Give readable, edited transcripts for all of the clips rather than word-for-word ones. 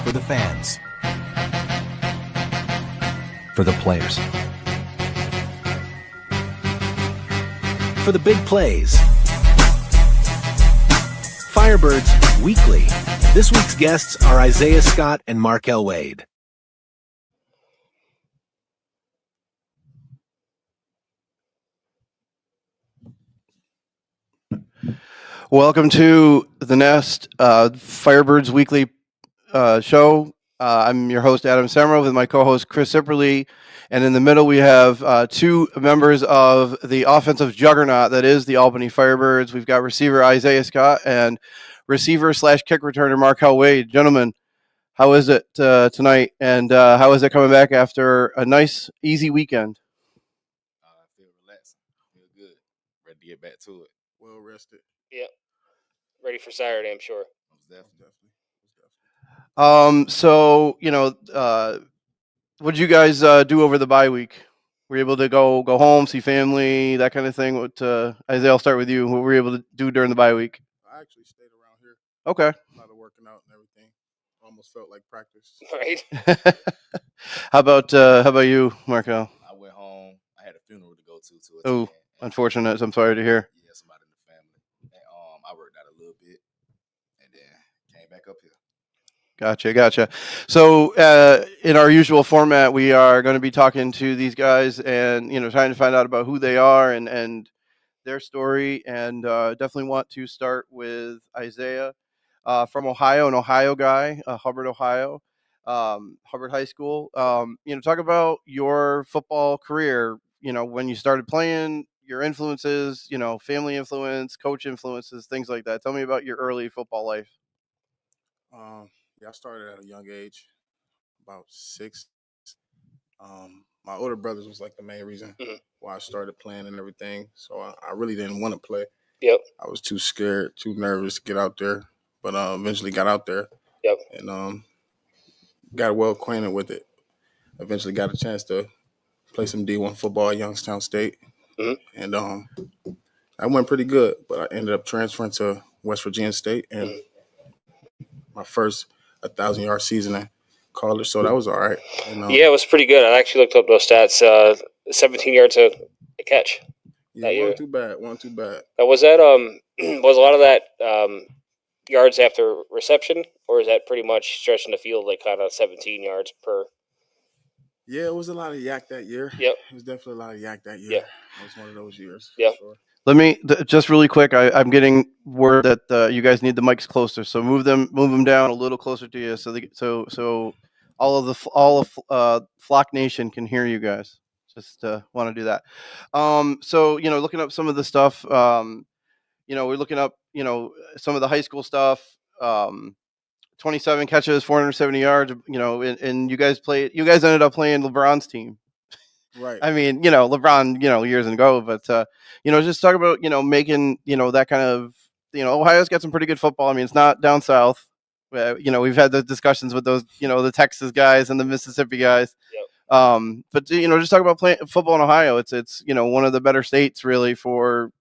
For the fans. For the players. For the big plays. Firebirds Weekly. This week's guests are Isiah Scott and Marquel Wade. Welcome to the Nest Firebirds Weekly show. I'm your host, Adam Semro, with my co-host, Chris Sipperly. And in the middle, we have two members of the offensive juggernaut that is the Albany Firebirds. We've got receiver Isiah Scott and receiver/kick returner Marquel Wade. Gentlemen, how is it tonight? And how is it coming back after a nice, easy weekend? I feel relaxed. Feel good. Ready to get back to it. Well rested. Yep. Ready for Saturday, I'm sure. Definitely. So, what did you guys do over the bye week? Were you able to go home, see family, that kind of thing? Isiah, I'll start with you. What were you able to do during the bye week? I actually stayed around here. Okay. A lot of working out and everything. Almost felt like practice. Right. How about you, Marquel? I went home. I had a funeral to go to. Oh, unfortunate. I'm sorry to hear. Yeah, somebody in the family. And I worked out a little bit, and then came back up here. Gotcha. So, in our usual format, we are going to be talking to these guys and, trying to find out about who they are and their story. And definitely want to start with Isiah from Ohio, an Ohio guy, Hubbard, Ohio, Hubbard High School. Talk about your football career, when you started playing, your influences, family influence, coach influences, things like that. Tell me about your early football life. I started at a young age, about 6. My older brothers was like the main reason why I started playing and everything. So I really didn't want to play. Yep. I was too scared, too nervous to get out there. But eventually got out there. Yep. And got well acquainted with it. Eventually got a chance to play some D1 football at Youngstown State. Mm-hmm. And I went pretty good. But I ended up transferring to West Virginia State. And my first 1,000-yard season in college, so that was all right. And, it was pretty good. I actually looked up those stats. 17 yards a catch. Yeah, wasn't too bad. Was that was a lot of that yards after reception, or is that pretty much stretching the field like kind of 17 yards per? Yeah, it was a lot of yak that year. Yep, it was definitely a lot of yak that year. Yep. It was one of those years. Yeah. Sure. Let me just really quick. I'm getting word that you guys need the mics closer, so move them down a little closer to you, so all of Flock Nation can hear you guys. Just want to do that. So looking up some of the stuff. We're looking up some of the high school stuff. 27 catches, 470 yards. And you guys ended up playing LeBron's team. Right. I mean, LeBron, years ago, but, just talk about, making, that kind of, Ohio's got some pretty good football. I mean, it's not down south. We've had the discussions with those, the Texas guys and the Mississippi guys. Yep. But, just talk about playing football in Ohio. It's one of the better states really for,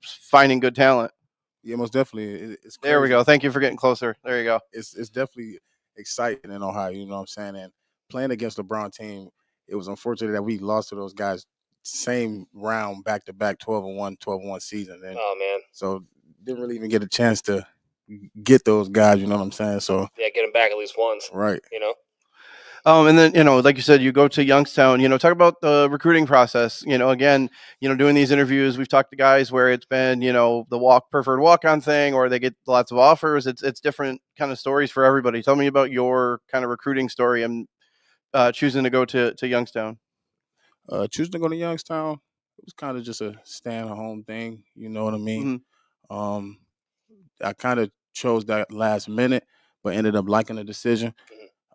finding good talent. Yeah, most definitely. It's crazy. There we go. Thank you for getting closer. There you go. It's definitely exciting in Ohio, you know what I'm saying? And playing against LeBron team, it was unfortunate that we lost to those guys same round back-to-back 12-1 season. And oh, man. so didn't really even get a chance to get those guys, you know what I'm saying? So yeah, get them back at least once. Right. And then, like you said, you go to Youngstown, talk about the recruiting process, again, doing these interviews, we've talked to guys where it's been, the preferred walk-on thing, or they get lots of offers. It's different kind of stories for everybody. Tell me about your kind of recruiting story and choosing to go to Youngstown. Choosing to go to Youngstown, it was kind of just a stand-at-home thing, you know what I mean? Mm-hmm. I kind of chose that last minute, but ended up liking the decision.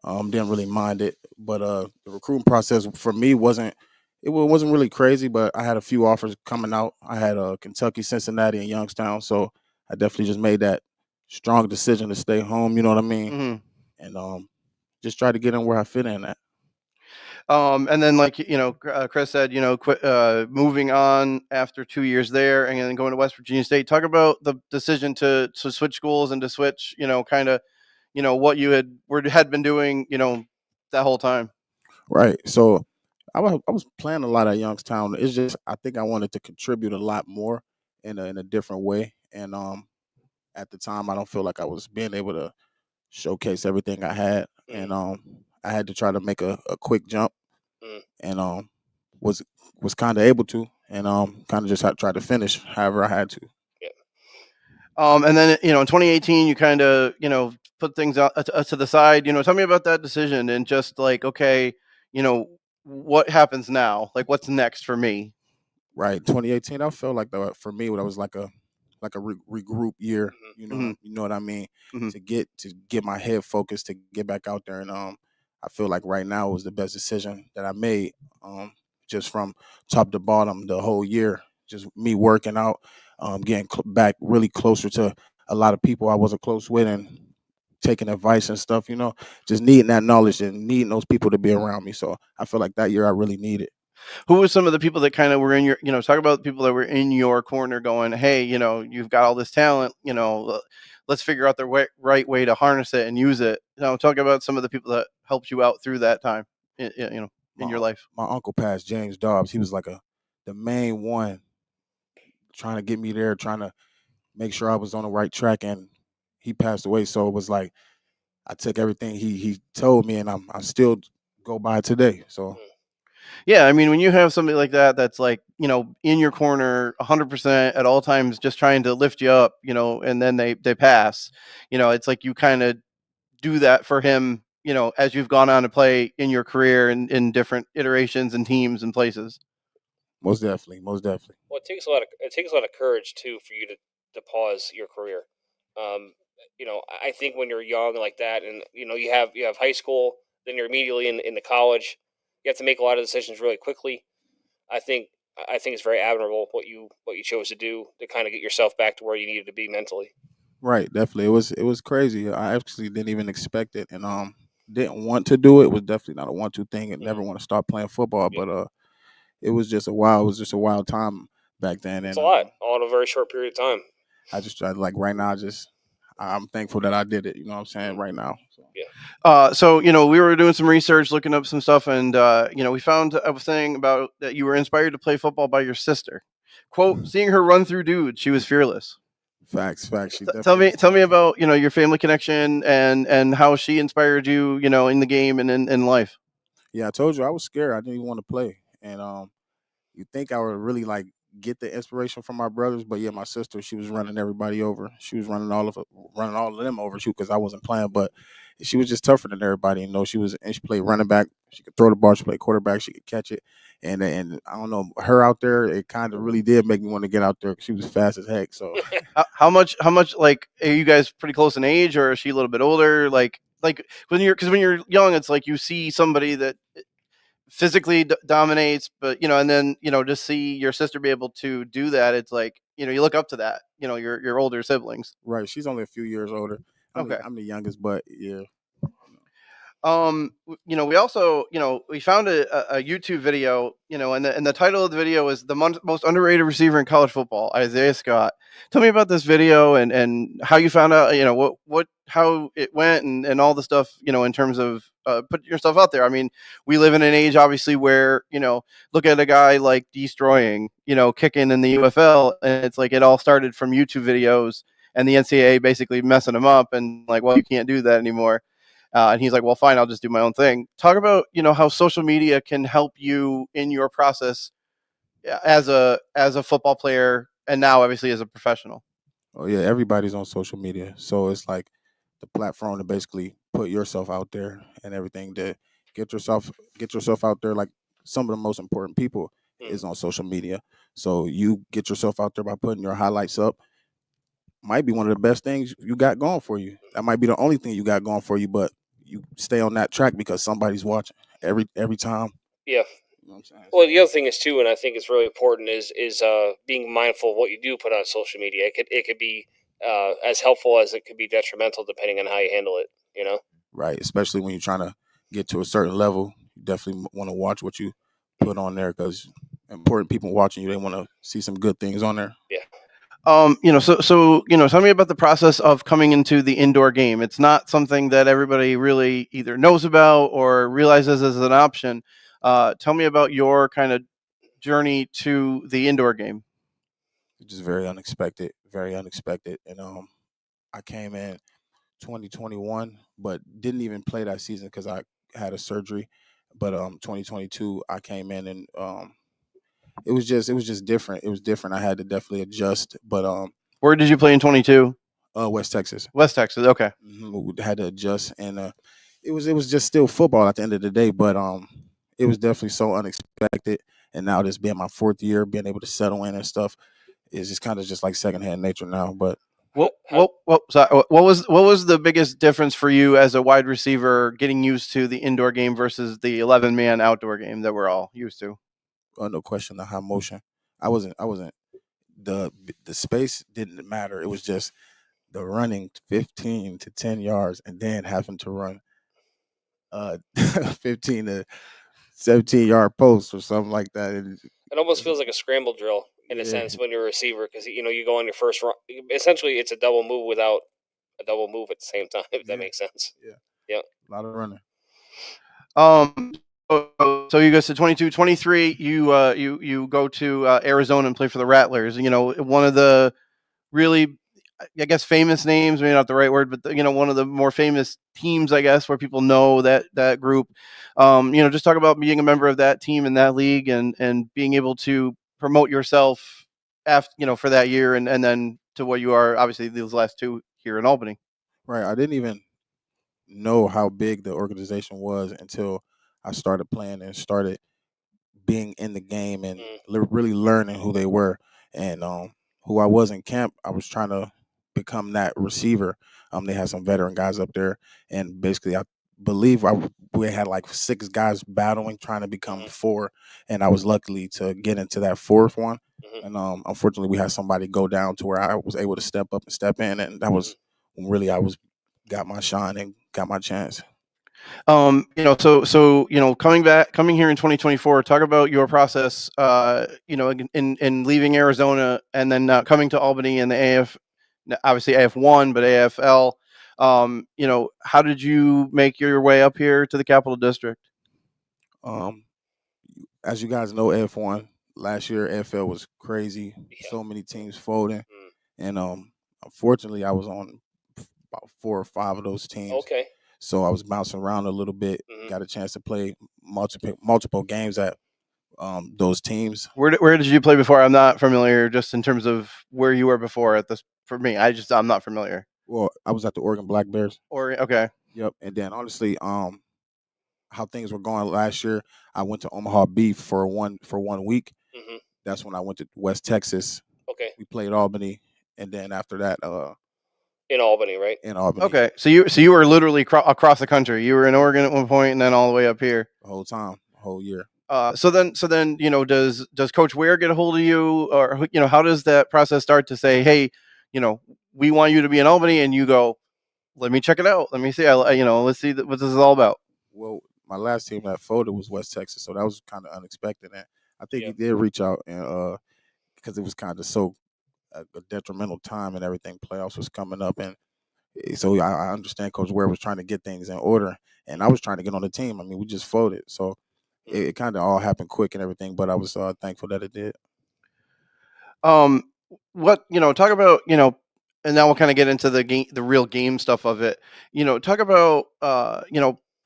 Didn't really mind it, but the recruiting process for me wasn't really crazy. But I had a few offers coming out. I had Kentucky, Cincinnati, and Youngstown, so I definitely just made that strong decision to stay home. You know what I mean? Mm-hmm. And just try to get in where I fit in at. And then, like Chris said, moving on after 2 years there, and then going to West Virginia State. Talk about the decision to switch schools and to switch, kind of. what you had been doing, that whole time. Right. So I was playing a lot at Youngstown. It's just I think I wanted to contribute a lot more in a different way. And at the time I don't feel like I was being able to showcase everything I had. And I had to try to make a quick jump Mm. and was kind of able to and kind of just had tried to finish however I had to. And then in 2018 you kind of put things out to the side. Tell me about that decision and just like, okay, what happens now? Like, what's next for me? Right, 2018. I felt like for me, that was like a regroup year. Mhm. You know what I mean. Mhm. To get my head focused, to get back out there, and I feel like right now was the best decision that I made. Just from top to bottom, the whole year, just me working out, getting back really closer to a lot of people I wasn't close with, and taking advice and stuff. Just needing that knowledge and needing those people to be around me. So I feel like that year I really needed. Who were some of the people that kind of were in your, talk about people that were in your corner going, hey, you've got all this talent, let's figure out the right way to harness it and use it. Talk about some of the people that helped you out through that time, in your life. My uncle passed, James Dobbs. He was like the main one trying to get me there, trying to make sure I was on the right track, and he passed away. So it was like I took everything he told me, and I still go by today. So Yeah, I mean, when you have somebody like that, that's like, in your corner 100% at all times, just trying to lift you up, and then they pass, it's like you kind of do that for him, as you've gone on to play in your career and in different iterations and teams and places. most definitely. Well, it takes a lot of courage too for you to pause your career. I think when you're young like that, and you have high school, then you're immediately in the college. You have to make a lot of decisions really quickly. I think I think it's very admirable what you chose to do to kind of get yourself back to where you needed to be mentally. Right, definitely. It was crazy. I actually didn't even expect it, and didn't want to do it. It was definitely not a want to thing, and never want to start playing football. Yeah. But it was just a wild time back then, It's and a lot, all in a very short period of time. I just tried, like, right now. I'm thankful that I did it. You know what I'm saying? Right now. So. Yeah. So we were doing some research, looking up some stuff, and we found a thing about that you were inspired to play football by your sister. Quote: "Seeing her run through dudes, she was fearless." Facts. She Tell definitely me, about your family connection and how she inspired you, in the game and in life. Yeah, I told you I was scared. I didn't even want to play, and you think I would really like get the inspiration from my brothers, but yeah, my sister, she was running everybody over. She was running all of them over too because I wasn't playing, but she was just tougher than everybody. She played running back. She could throw the ball. She played quarterback. She could catch it, and I don't know, her out there, it kind of really did make me want to get out there because she was fast as heck. So How much like are you guys pretty close in age, or is she a little bit older? Like when you're young, it's like you see somebody that physically dominates, but and then to see your sister be able to do that, it's like you look up to that, your older siblings. right, she's only a few years older. Okay. I'm the youngest, but yeah. We also we found a YouTube video, and the title of the video is the most underrated receiver in college football, Isiah Scott. Tell me about this video and how you found out, how it went and all the stuff, in terms of putting yourself out there. I mean, we live in an age obviously where look at a guy like destroying, kicking in the UFL, and it's like it all started from YouTube videos and the NCAA basically messing him up and like, well, you can't do that anymore. And he's like, well, fine, I'll just do my own thing. Talk about, how social media can help you in your process as a football player and now obviously as a professional. Oh yeah, everybody's on social media, so it's like the platform to basically put yourself out there and everything to get yourself out there. Like some of the most important people is on social media, so you get yourself out there by putting your highlights up. Might be one of the best things you got going for you. That might be the only thing you got going for you, but you stay on that track because somebody's watching every time. Yeah. You know what I'm saying? Well, the other thing is too, and I think it's really important is being mindful of what you do put on social media. It could be as helpful as it could be detrimental depending on how you handle it. Right, especially when you're trying to get to a certain level, you definitely want to watch what you put on there because important people watching you, they want to see some good things on there. Yeah. Tell me about the process of coming into the indoor game. It's not something that everybody really either knows about or realizes as an option. Tell me about your kind of journey to the indoor game. Just very unexpected, very unexpected. And I came in 2021, but didn't even play that season because I had a surgery. But 2022, I came in and it was just different. It was different. I had to definitely adjust. But Where did you play in 22? West Texas. West Texas. Okay. We had to adjust, and it was just still football at the end of the day. But it was definitely so unexpected. And now this being my fourth year, being able to settle in and stuff is just kind of just like secondhand nature now. But What was the biggest difference for you as a wide receiver getting used to the indoor game versus the 11-man outdoor game that we're all used to? no question, the high motion. I wasn't. The space didn't matter. It was just the running 15 to 10 yards and then having to run 15 to 17-yard posts or something like that. It almost feels like a scramble drill in a Yeah. sense when you're a receiver because you go on your first run. Essentially, it's a double move without a double move at the same time. If that makes sense. A lot of running. So you go to 22, 23, you go to Arizona and play for the Rattlers. One of the really, I guess, famous names, maybe not the right word, but one of the more famous teams, I guess, where people know that group. Just talk about being a member of that team in that league and being able to promote yourself after, for that year and then to what you are obviously these last two here in Albany. Right. I didn't even know how big the organization was until I started playing and started being in the game and really learning who they were and who I was in camp. I was trying to become that receiver. They had some veteran guys up there, and basically, I believe we had like 6 guys battling, trying to become 4, and I was lucky to get into that 4th one. And unfortunately, we had somebody go down to where I was able to step up and step in, and that was when really I got my shine and got my chance. Coming here in 2024, talk about your process, in leaving Arizona and then coming to Albany in the obviously AF1, but AFL. How did you make your way up here to the Capital District? As you guys know, AF1 last year, AFL was crazy. So many teams folding, and unfortunately, I was on about 4 or 5 of those teams. Okay. So I was bouncing around a little bit. Got a chance to play multiple games at those teams. Where did you play before? I'm not familiar, just in terms of where you were before at this. For me, I'm not familiar. Well, I was at the Oregon Black Bears. Okay. Yep. And then honestly, how things were going last year, I went to Omaha Beef for one week. That's when I went to West Texas. Okay. We played Albany, and then after that, in Albany, right? In Albany. Okay, so you were literally across the country. You were in Oregon at one point, and then all the way up here. The whole time, the whole year. So then, does Coach Ware get a hold of you, or how does that process start to say, hey, we want you to be in Albany, and you go, let me check it out, let me see, let's see what this is all about. Well, my last team that folded was West Texas, so that was kind of unexpected, and I think he did reach out, and because it was kind of so a detrimental time and everything. Playoffs was coming up, and so I understand Coach Ware was trying to get things in order, and I was trying to get on the team. I mean, we just folded, so it kind of all happened quick and everything. But I was thankful that it did. Talk about and now we'll kind of get into the real game stuff of it. Talk about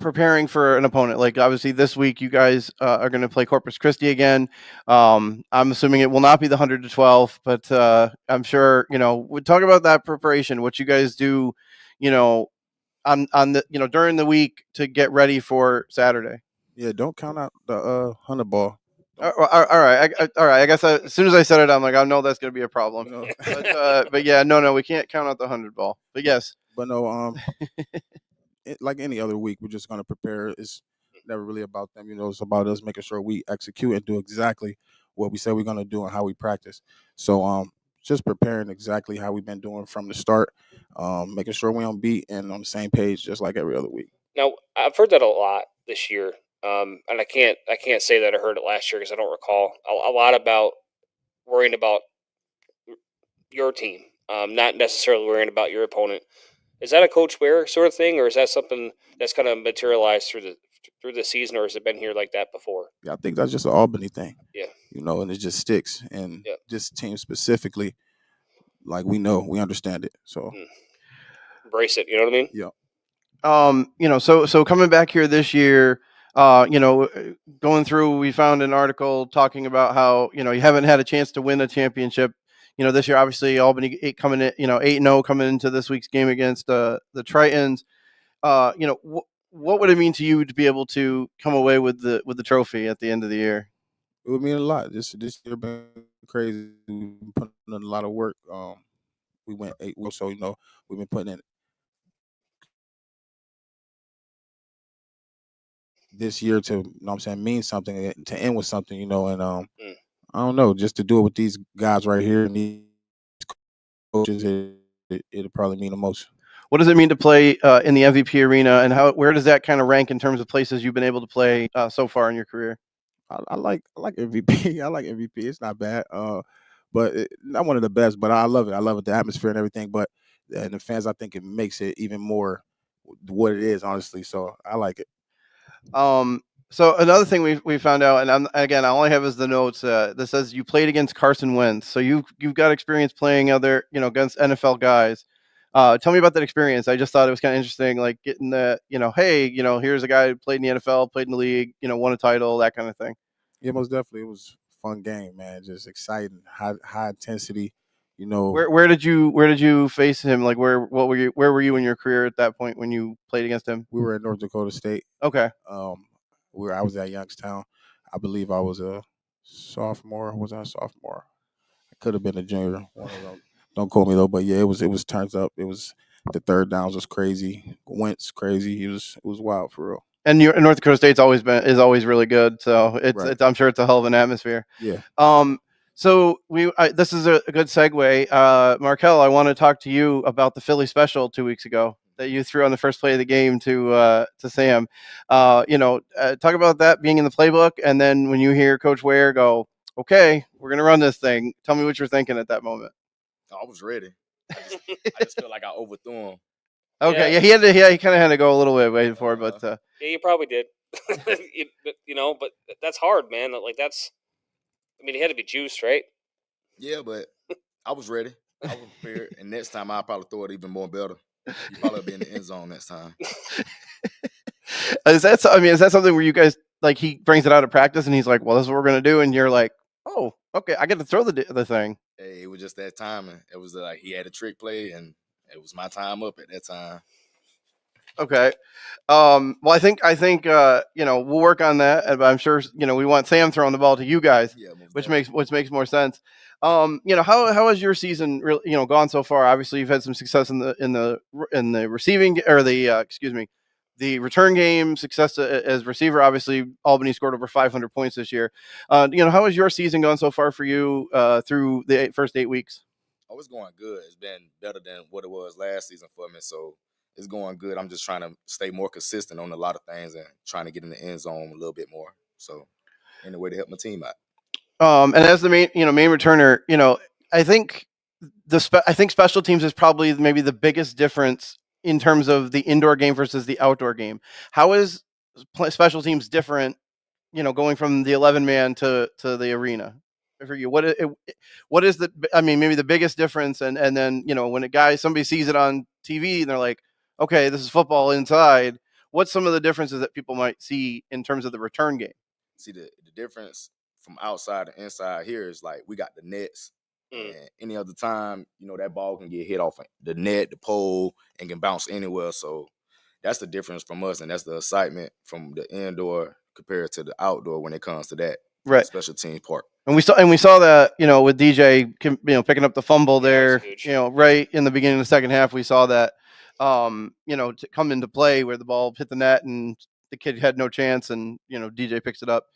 preparing for an opponent. Like obviously this week you guys are going to play Corpus Christi again. I'm assuming it will not be the 100-12, but I'm sure we talk about that preparation, what you guys do, on the during the week to get ready for Saturday. Yeah, don't count out the 100 ball. All right. I guess as soon as I said it, I'm like, I know that's going to be a problem. But yeah, no, we can't count out the 100 ball. But yes. But no, like any other week, we're just going to prepare. It's never really about them. It's about us making sure we execute and do exactly what we say we're going to do and how we practice. So just preparing exactly how we've been doing from the start, making sure we're on beat and on the same page, just like every other week. Now, I've heard that a lot this year. And I can't say that I heard it last year because I don't recall a lot about worrying about your team, not necessarily worrying about your opponent. Is that a Coach Ware sort of thing, or is that something that's kind of materialized through the season, or has it been here like that before? Yeah, I think that's just an Albany thing, Yeah, and it just sticks. And yeah. this team specifically, like we understand it. So Mm. Embrace it. You know what I mean? yeah, So coming back here this year, going through, we found an article talking about how you haven't had a chance to win a championship. This year, obviously, Albany coming in, 8-0 coming into this week's game against the Tritons. What would it mean to you to be able to come away with the trophy at the end of the year? it would mean a lot. This year been crazy. We've been putting in a lot of work. We went 8 weeks, so we've been putting in this year to what I'm saying mean something to end with something, and Mm. I don't know, just to do it with these guys right here and these coaches, it'll probably mean the most. What does it mean to play in the MVP arena, and where does that kind of rank in terms of places you've been able to play so far in your career? I like MVP. I like MVP. It's not bad. But not one of the best. But I love it. I love it, the atmosphere and everything. But and the fans, I think it makes it even more what it is, honestly. So I like it. So another thing we found out, and again, I only have is the notes. That says you played against Carson Wentz, so you've got experience playing against NFL guys. Tell me about that experience. I just thought it was kind of interesting, like getting the, hey, here's a guy who played in the NFL, played in the league, won a title, that kind of thing. Yeah, most definitely. It was a fun game, man. Just exciting, high intensity. Where did you face him? Like where were you in your career at that point when you played against him? We were at North Dakota State. Okay. I was at Youngstown. I believe I was a sophomore. Was I a sophomore? I could have been a junior. One of them. Don't quote me though. But yeah, it was turns up. It was the third downs was crazy. Wentz crazy. It was wild for real. And North Dakota State's is always really good. So Right. I'm sure it's a hell of an atmosphere. Yeah. So this is a good segue. Marquel, I want to talk to you about the Philly special 2 weeks ago that you threw on the first play of the game to Sam. Talk about that being in the playbook, and then when you hear Coach Ware go, "Okay, we're gonna run this thing." Tell me what you're thinking at that moment. I was ready. I just feel like I overthrew him. Okay, Yeah. he kind of had to go a little bit waiting for it, but Yeah, you probably did. But that's hard, man. Like he had to be juiced, right? Yeah, but I was ready. I was prepared. And next time I'll probably throw it even more better. You probably be in the end zone next time. is that something where you guys, like, he brings it out of practice and he's like, well, this is what we're gonna do, and you're like, oh, okay, I get to throw the thing. Hey, it was just that timing. It was like he had a trick play, and it was my time up at that time. Okay. Well, I think we'll work on that. But I'm sure we want Sam throwing the ball to you guys, Yeah, which makes more sense. How has your season really gone so far? Obviously, you've had some success in the receiving or the return game, success as receiver. Obviously, Albany scored over 500 points this year. How has your season gone so far for you through the first 8 weeks? Oh, it's going good. It's been better than what it was last season for me. So it's going good. I'm just trying to stay more consistent on a lot of things and trying to get in the end zone a little bit more. So any way to help my team out. And as the main returner, I think special teams is probably maybe the biggest difference in terms of the indoor game versus the outdoor game. How is special teams different, going from the 11-man to the arena for you? What is maybe the biggest difference? And then, when somebody sees it on TV and they're like, okay, this is football inside. What's some of the differences that people might see in terms of the return game? See, the difference from outside to inside here is like we got the nets. And any other time, that ball can get hit off the net, the pole, and can bounce anywhere. So that's the difference from us, and that's the excitement from the indoor compared to the outdoor when it comes to that special team part. And we saw that, with DJ, picking up the fumble there, right in the beginning of the second half. We saw that, to come into play where the ball hit the net and the kid had no chance, and DJ picks it up.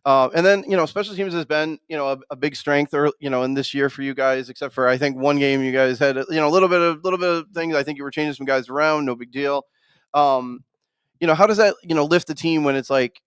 And then special teams has been a big strength, in this year for you guys, except for I think one game you guys had a little bit of things. I think you were changing some guys around, no big deal. How does that lift the team when it's like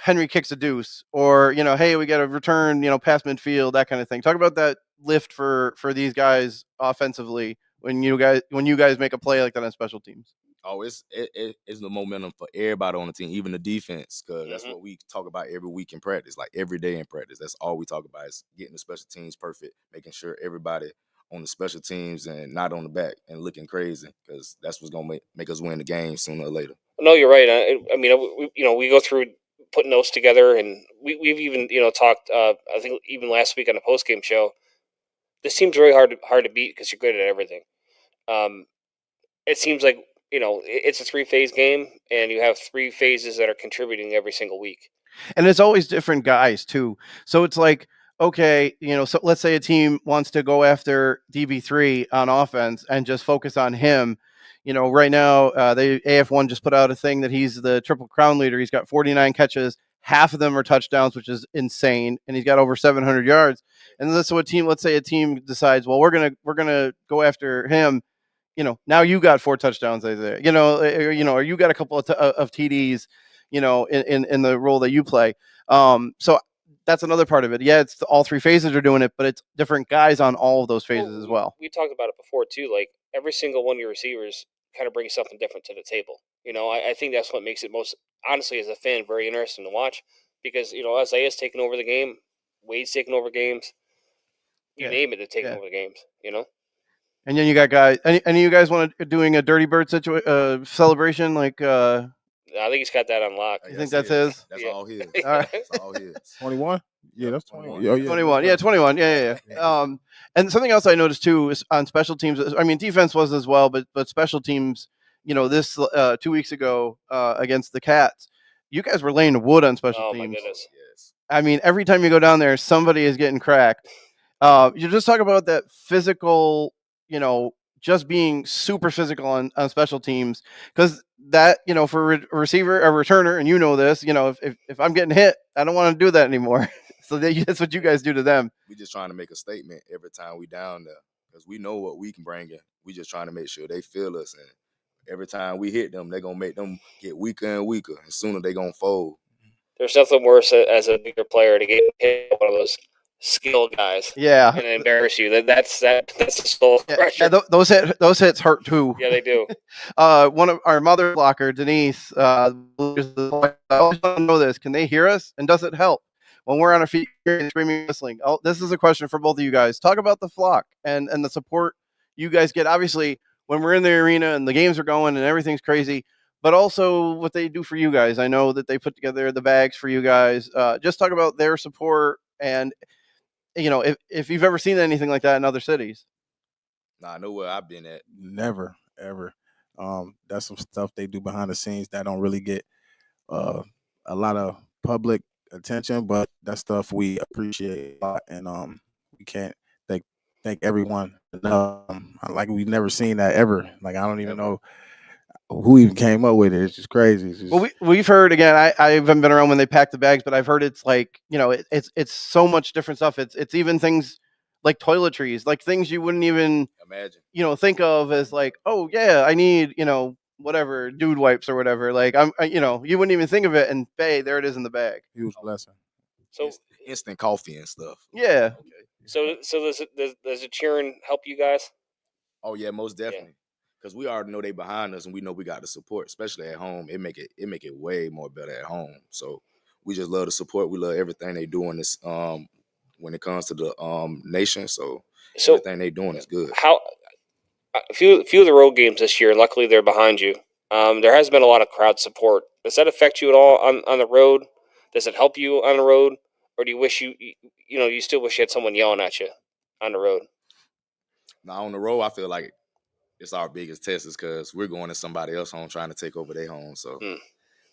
Henry kicks a deuce, or hey, we got to return past midfield, that kind of thing? Talk about that lift for these guys offensively when you guys make a play like that on special teams? Oh, it's the momentum for everybody on the team, even the defense, because that's Mhm. what we talk about every week in practice, like every day in practice. That's all we talk about is getting the special teams perfect, making sure everybody on the special teams and not on the back and looking crazy, because that's what's gonna make us win the game sooner or later. No, you're right. I mean, we go through putting those together, and we've even talked. I think even last week on the post game show, this team's really hard to beat because you're good at everything. Um, it seems like it's a 3-phase game, and you have 3 phases that are contributing every single week. And it's always different guys too. So it's like, okay, so let's say a team wants to go after DB3 on offense and just focus on him. Right now, the AF1 just put out a thing that he's the Triple Crown leader. He's got 49 catches. Half of them are touchdowns, which is insane. And he's got over 700 yards. And let's say a team decides, well, we're gonna go after him. Now you got 4 touchdowns, Isaiah. Or you got a couple of TDs, in the role that you play. So that's another part of it. Yeah, it's all 3 phases are doing it, but it's different guys on all of those phases as well. We talked about it before too. Like every single one of your receivers kind of brings something different to the table. I think that's what makes it most, honestly, as a fan, very interesting to watch because Isaiah's taking over the game, Wade's taking over games. You name it, they're taking over the games. And then you got guys. Any of you guys want to doing a Dirty Bird celebration? Like, I think he's got that on lock. You think that's his? That's Yeah. all his. All right. That's all his. 21? Yeah, Yep, that's 21. 21. Oh, yeah. 21. Yeah, 21. Yeah. And something else I noticed too is on special teams. I mean, defense was as well, but special teams. This 2 weeks ago against the Cats, you guys were laying wood on special teams. Oh my goodness. Yes. I mean, every time you go down there, somebody is getting cracked. You just talk about that physical, just being super physical on special teams, because that, for a receiver, a returner, and this, if I'm getting hit, I don't want to do that anymore. So that's what you guys do to them. We just trying to make a statement every time we down there because we know what we can bring in. We just trying to make sure they feel us, and every time we hit them, they're gonna make them get weaker and weaker, and sooner they gonna fold. There's nothing worse as a bigger player to get hit by one of those skill guys. Yeah. And embarrass you. That's the soul crusher. Yeah, those hits hurt too. Yeah, they do. One of our mother blocker, Denise, I always want to know this. Can they hear us? And does it help when we're on our feet and screaming, whistling? Oh, this is a question for both of you guys. Talk about the flock and the support you guys get. Obviously, when we're in the arena and the games are going and everything's crazy, but also what they do for you guys. I know that they put together the bags for you guys. Just talk about their support and, if you've ever seen anything like that in other cities. Nah, I know where I've been at. Never, ever. That's some stuff they do behind the scenes that don't really get a lot of public attention, but that stuff we appreciate a lot, and we can't thank everyone enough. Like we've never seen that ever. Like I don't even know who even came up with it. It's just crazy. It's just, well, we've heard again. I haven't been around when they pack the bags, but I've heard it's like it's so much different stuff. It's even things like toiletries, like things you wouldn't even Imagine. Think of as like, oh yeah, I need whatever dude wipes or whatever. Like you wouldn't even think of it, and hey, there it is in the bag. huge blessing. So Instant coffee and stuff. Yeah. Okay. So does the cheering help you guys? Oh yeah, most definitely. Because we already know they behind us, and we know we got the support, especially at home. It make it way more better at home. So we just love the support. We love everything they doing this when it comes to the nation. So everything they doing is good. How a few of the road games this year, luckily they're behind you. There has been a lot of crowd support. Does that affect you at all on the road? Does it help you on the road, or do you wish you still wish you had someone yelling at you on the road? Now on the road, I feel like it's our biggest test is because we're going to somebody else's home trying to take over their home. So we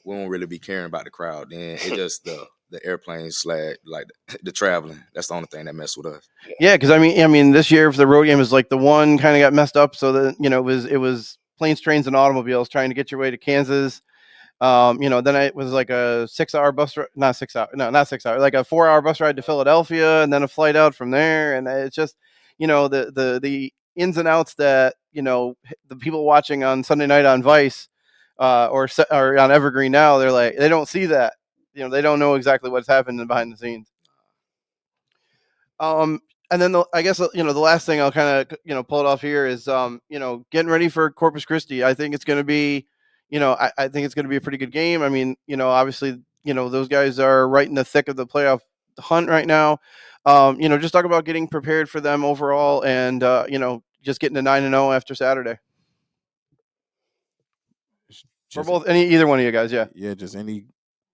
won't really be caring about the crowd. Then it just the airplane slag, like the traveling. That's the only thing that messed with us. Yeah, because I mean, this year for the road game is like the one kind of got messed up. So that it was planes, trains, and automobiles trying to get your way to Kansas. Then it was like a 6-hour bus ride, not 6 hour, no, not 6 hour, like a 4-hour bus ride to Philadelphia, and then a flight out from there. And it's just the ins and outs that the people watching on Sunday night on Vice or on Evergreen now, they're like, they don't see that. They don't know exactly what's happening behind the scenes. And then I guess the last thing I'll kind of pull it off here is getting ready for Corpus Christi. I think it's going to be I think it's going to be a pretty good game. I mean, obviously those guys are right in the thick of the playoff hunt right now. Just talk about getting prepared for them overall, and just getting to 9-0 after Saturday. For both either one of you guys, yeah. Yeah, just any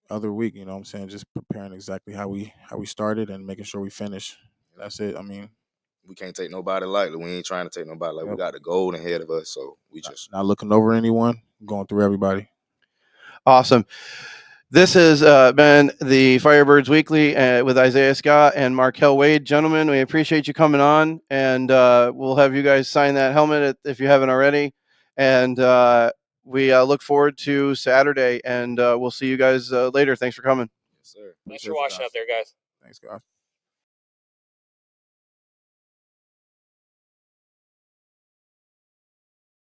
other week, you know what I'm saying? Just preparing exactly how we started and making sure we finish. That's it. I mean, we can't take nobody lightly. We ain't trying to take nobody lightly. We got the gold ahead of us, so we just not looking over anyone, going through everybody. Awesome. This has been the Firebirds Weekly with Isiah Scott and Marquel Wade. Gentlemen, we appreciate you coming on, and we'll have you guys sign that helmet if you haven't already. And we look forward to Saturday, and we'll see you guys later. Thanks for coming. Yes, sir. Thanks for watching out there, guys. Thanks, guys.